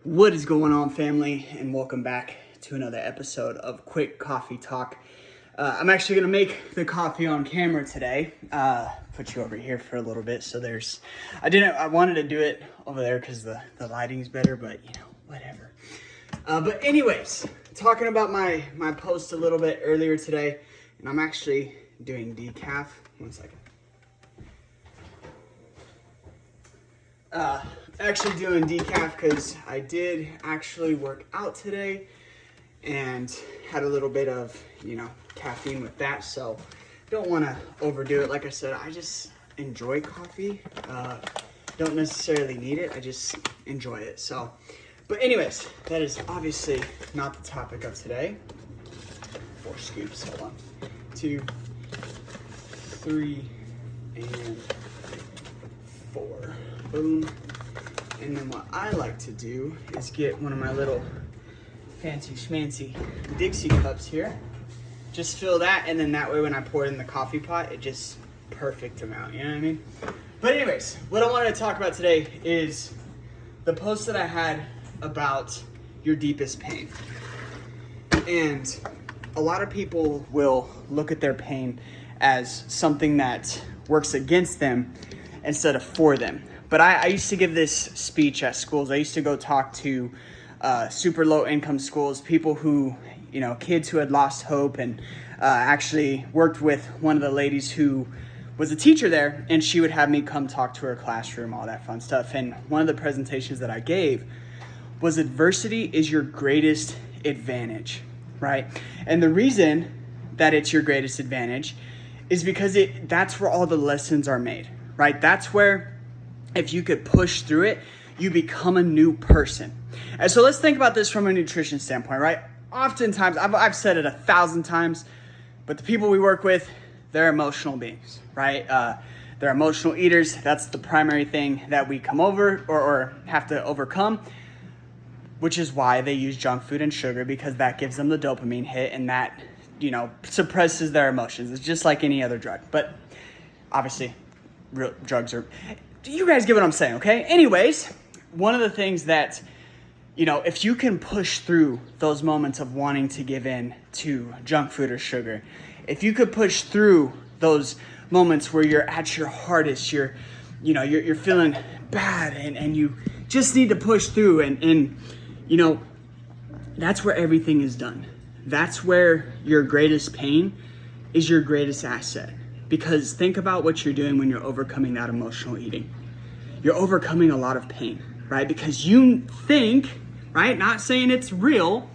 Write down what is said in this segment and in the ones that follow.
What is going on, family, and welcome back to another episode of Quick Coffee Talk. I'm actually going to make the coffee on camera today. Put you over here for a little bit. So I wanted to do it over there because the lighting's better, but whatever. But anyways, talking about my post a little bit earlier today, and I'm actually doing decaf. One second. Actually doing decaf because I did actually work out today and had a little bit of, caffeine with that. So don't want to overdo it. Like I said, I just enjoy coffee. Don't necessarily need it. I just enjoy it. So, but anyways, that is obviously not the topic of today. 4 scoops, hold on. 2, 3, and 4. Boom. And then what I like to do is get one of my little fancy schmancy Dixie cups here. Just fill that, and then that way when I pour it in the coffee pot, it just perfect amount, you know what I mean? But anyways, what I wanted to talk about today is the post that I had about your deepest pain. And a lot of people will look at their pain as something that works against them instead of for them. But I used to give this speech at schools. I used to go talk to super low income schools, people who, kids who had lost hope, and actually worked with one of the ladies who was a teacher there, and she would have me come talk to her classroom, all that fun stuff. And one of the presentations that I gave was adversity is your greatest advantage, right? And the reason that it's your greatest advantage is because that's where all the lessons are made, right? That's where, if you could push through it, you become a new person. And so let's think about this from a nutrition standpoint, right? Oftentimes, I've said it 1,000 times, but the people we work with, they're emotional beings, right? They're emotional eaters. That's the primary thing that we come over or have to overcome, which is why they use junk food and sugar, because that gives them the dopamine hit, and that, suppresses their emotions. It's just like any other drug. But obviously, real drugs are... You guys get what I'm saying, okay? Anyways, one of the things that, if you can push through those moments of wanting to give in to junk food or sugar, if you could push through those moments where you're at your hardest, you're feeling bad and you just need to push through and that's where everything is done. That's where your greatest pain is your greatest asset. Because think about what you're doing when you're overcoming that emotional eating. You're overcoming a lot of pain, right? Because you think, right? Not saying it's real,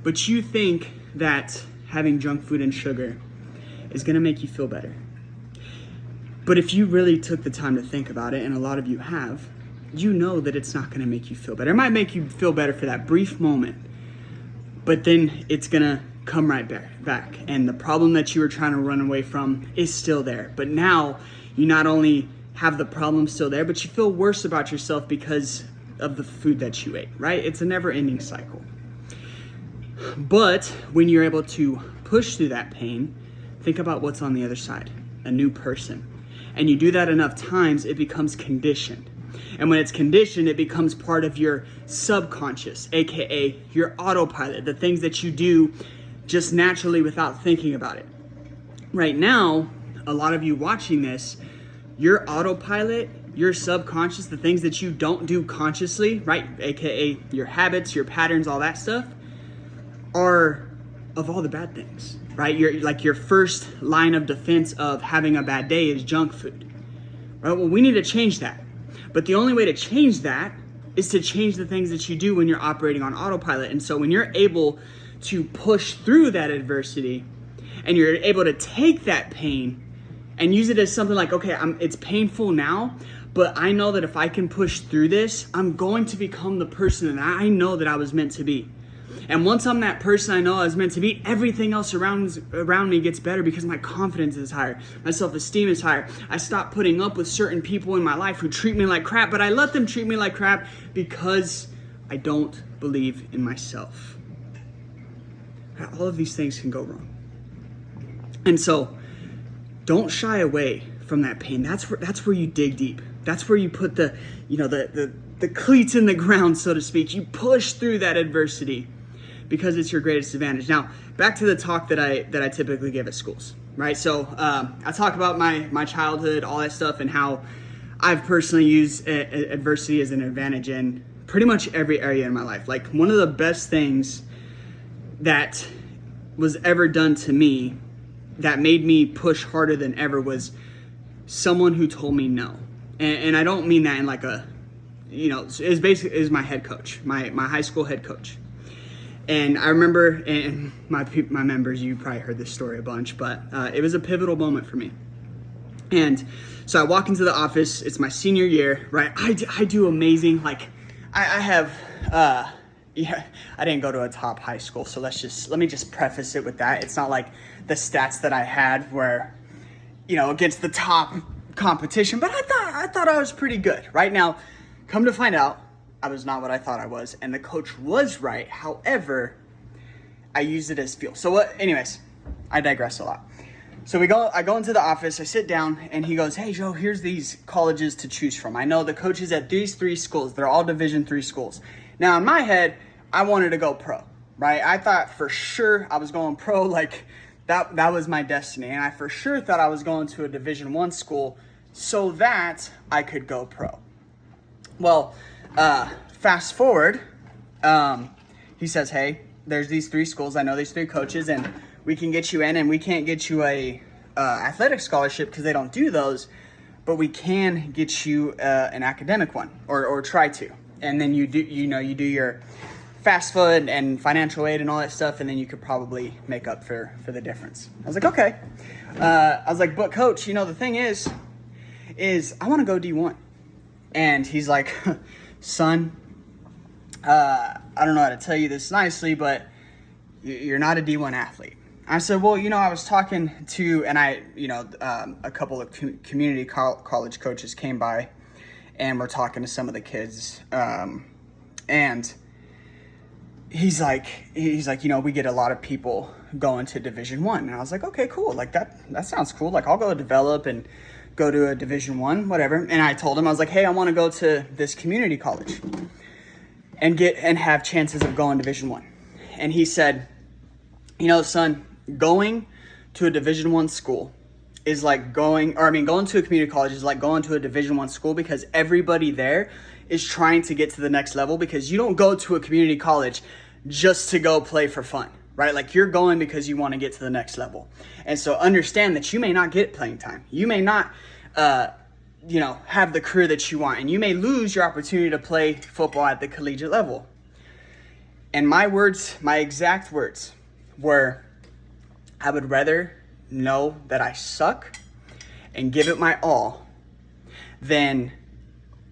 but you think that having junk food and sugar is going to make you feel better. But if you really took the time to think about it, and a lot of you have, you know that it's not going to make you feel better. It might make you feel better for that brief moment, but then it's going to come right back. And the problem that you were trying to run away from is still there. But now you not only have the problem still there, but you feel worse about yourself because of the food that you ate, right? It's a never-ending cycle. But when you're able to push through that pain, think about what's on the other side, a new person. And you do that enough times, it becomes conditioned. And when it's conditioned, it becomes part of your subconscious, aka your autopilot, the things that you do just naturally without thinking about it. Right now, a lot of you watching this, your autopilot, your subconscious, the things that you don't do consciously, right? AKA your habits, your patterns, all that stuff, are of all the bad things, right? Your first line of defense of having a bad day is junk food, right? Well, we need to change that. But the only way to change that is to change the things that you do when you're operating on autopilot. And so when you're able to push through that adversity and you're able to take that pain and use it as something like, okay, it's painful now, but I know that if I can push through this, I'm going to become the person that I know that I was meant to be. And once I'm that person I know I was meant to be, everything else around me gets better because my confidence is higher. My self-esteem is higher. I stop putting up with certain people in my life who treat me like crap, but I let them treat me like crap because I don't believe in myself. All of these things can go wrong. And so don't shy away from that pain. That's where you dig deep. That's where you put the the cleats in the ground, so to speak. You push through that adversity because it's your greatest advantage. Now, back to the talk that I typically give at schools, right? So I talk about my childhood, all that stuff, and how I've personally used adversity as an advantage in pretty much every area in my life. Like, one of the best things that was ever done to me that made me push harder than ever was someone who told me no. And I don't mean that in like a, it's basically is my head coach, my high school head coach. And I remember, and my members, you probably heard this story a bunch, but it was a pivotal moment for me. And so I walk into the office, it's my senior year, right? I do amazing. Like, I have, I didn't go to a top high school, so let me just preface it with that. It's not like the stats that I had were, against the top competition, but I thought I was pretty good. Right now, come to find out, I was not what I thought I was, and the coach was right. However, I used it as fuel. So anyways, I digress a lot. So I go into the office, I sit down, and he goes, "Hey Joe, here's these colleges to choose from. I know the coaches at these 3 schools. They're all Division III schools." Now, in my head, I wanted to go pro, right? I thought for sure I was going pro, like that was my destiny. And I for sure thought I was going to a Division I school so that I could go pro. Well, fast forward, he says, "Hey, there's these 3 schools. I know these 3 coaches, and we can get you in, and we can't get you a athletic scholarship because they don't do those, but we can get you an academic one, or try to. And then you do your FAFSA and financial aid and all that stuff, and then you could probably make up for the difference." I was like, okay. I was like, "But coach, the thing is I want to go D1. And he's like, "Son, I don't know how to tell you this nicely, but you're not a D1 athlete." I said, "Well, I was talking to," and a couple of community college coaches came by, and we're talking to some of the kids, and he's like, "We get a lot of people going to Division I." And I was like, "Okay, cool. Like that sounds cool. Like, I'll go develop and go to a Division I, whatever." And I told him, I was like, "Hey, I want to go to this community college and have chances of going Division I." And he said, "Son, going to a Division I school is like going to a community college is like going to a Division I school, because everybody there is trying to get to the next level, because you don't go to a community college just to go play for fun, right? Like, you're going because you want to get to the next level. And so understand that you may not get playing time. You may not, have the career that you want, and you may lose your opportunity to play football at the collegiate level." And my exact words were, "I would rather know that I suck and give it my all than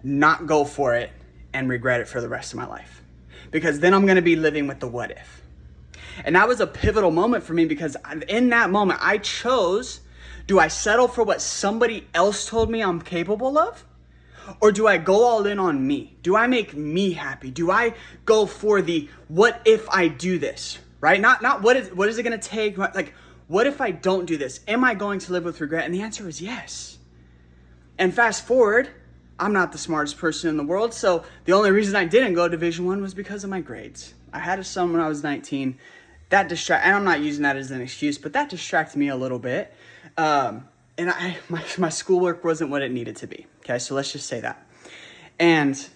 not go for it and regret it for the rest of my life. Because then I'm going to be living with the what if." And that was a pivotal moment for me, because in that moment I chose, do I settle for what somebody else told me I'm capable of? Or do I go all in on me? Do I make me happy? Do I go for the what if I do this, right? Not what is it going to take? Like, what if I don't do this? Am I going to live with regret? And the answer is yes. And fast forward, I'm not the smartest person in the world, so the only reason I didn't go to Division I was because of my grades. I had a son when I was 19. And I'm not using that as an excuse, but that distracted me a little bit. And my schoolwork wasn't what it needed to be. Okay, so let's just say that. And,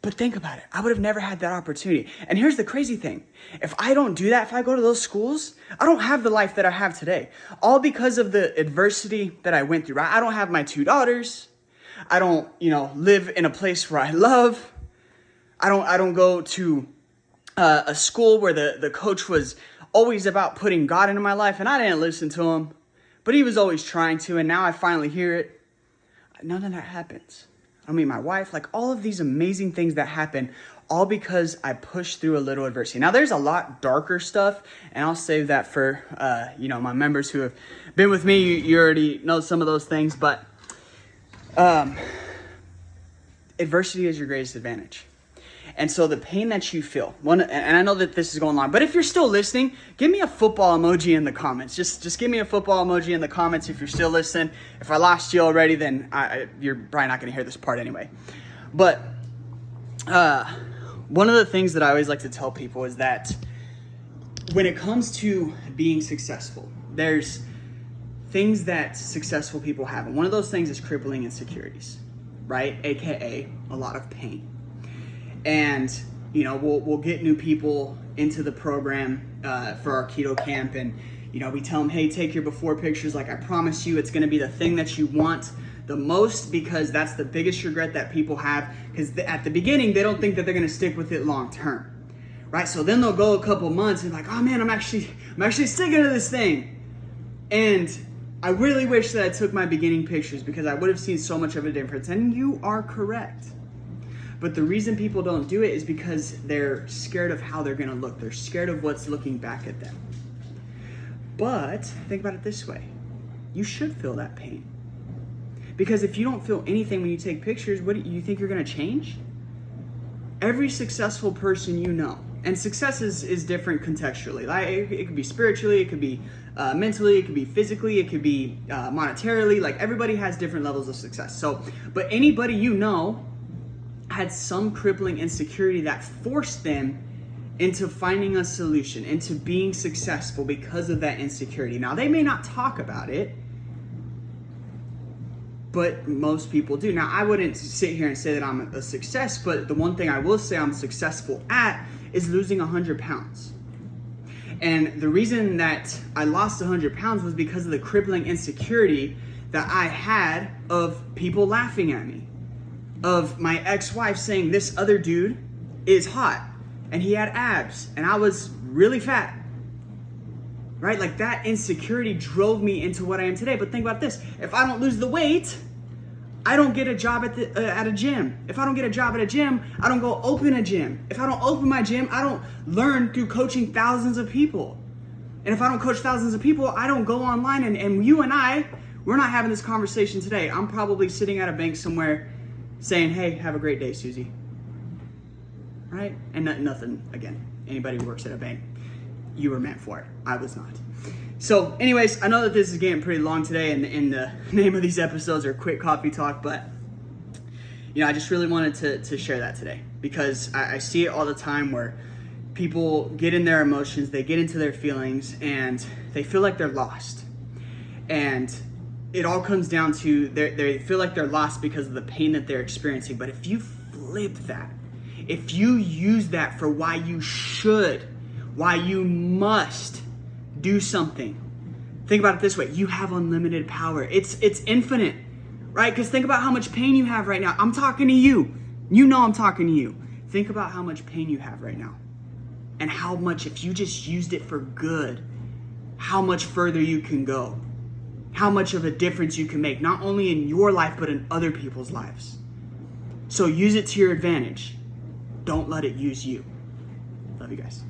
but think about it. I would have never had that opportunity. And here's the crazy thing. If I don't do that, if I go to those schools, I don't have the life that I have today. All because of the adversity that I went through, right? I don't have my 2 daughters. I don't, live in a place where I love. I don't go to a school where the coach was always about putting God into my life, and I didn't listen to him, but he was always trying to, and now I finally hear it. None of that happens. I mean, my wife, like, all of these amazing things that happen, all because I pushed through a little adversity. Now, there's a lot darker stuff, and I'll save that for, my members who have been with me. You already know some of those things, but adversity is your greatest advantage. And so the pain that you feel, and I know that this is going long, but if you're still listening, give me a football emoji in the comments. Just give me a football emoji in the comments if you're still listening. If I lost you already, then you're probably not going to hear this part anyway. But one of the things that I always like to tell people is that when it comes to being successful, there's things that successful people have. And one of those things is crippling insecurities, right? AKA a lot of pain. And, you know, we'll get new people into the program for our keto camp. And, you know, we tell them, hey, take your before pictures. Like, I promise you, it's going to be the thing that you want the most, because that's the biggest regret that people have. Because at the beginning, they don't think that they're going to stick with it long term, right? So then they'll go a couple months and like, oh man, I'm actually sticking to this thing. And I really wish that I took my beginning pictures, because I would have seen so much of a difference. And you are correct. But the reason people don't do it is because they're scared of how they're going to look. They're scared of what's looking back at them. But think about it this way. You should feel that pain. Because if you don't feel anything when you take pictures, what do you think you're going to change? Every successful person you know, and success is different contextually. Like it could be spiritually, it could be mentally, it could be physically, it could be monetarily. Like everybody has different levels of success. So, but anybody you know had some crippling insecurity that forced them into finding a solution, into being successful because of that insecurity. Now, they may not talk about it, but most people do. Now, I wouldn't sit here and say that I'm a success, but the one thing I will say I'm successful at is losing 100 pounds. And the reason that I lost 100 pounds was because of the crippling insecurity that I had of people laughing at me, of my ex-wife saying this other dude is hot and he had abs and I was really fat. Right? Like that insecurity drove me into what I am today. But think about this. If I don't lose the weight, I don't get a job at a gym. If I don't get a job at a gym, I don't go open a gym. If I don't open my gym, I don't learn through coaching thousands of people. And if I don't coach thousands of people, I don't go online. And you and I, we're not having this conversation today. I'm probably sitting at a bank somewhere saying, hey, have a great day, Susie. Right? And nothing, again, anybody who works at a bank, you were meant for it. I was not. So anyways, I know that this is getting pretty long today, and the name of these episodes are Quick Coffee Talk, but you know, I just really wanted to share that today, because I see it all the time where people get in their emotions, they get into their feelings, and they feel like they're lost. And it all comes down to they feel like they're lost because of the pain that they're experiencing. But if you flip that, if you use that for why you should, why you must do something, think about it this way: you have unlimited power. It's infinite, right? Because think about how much pain you have right now. I'm talking to you. You know I'm talking to you. Think about how much pain you have right now, and how much, if you just used it for good, how much further you can go, how much of a difference you can make, not only in your life, but in other people's lives. So use it to your advantage. Don't let it use you. Love you guys.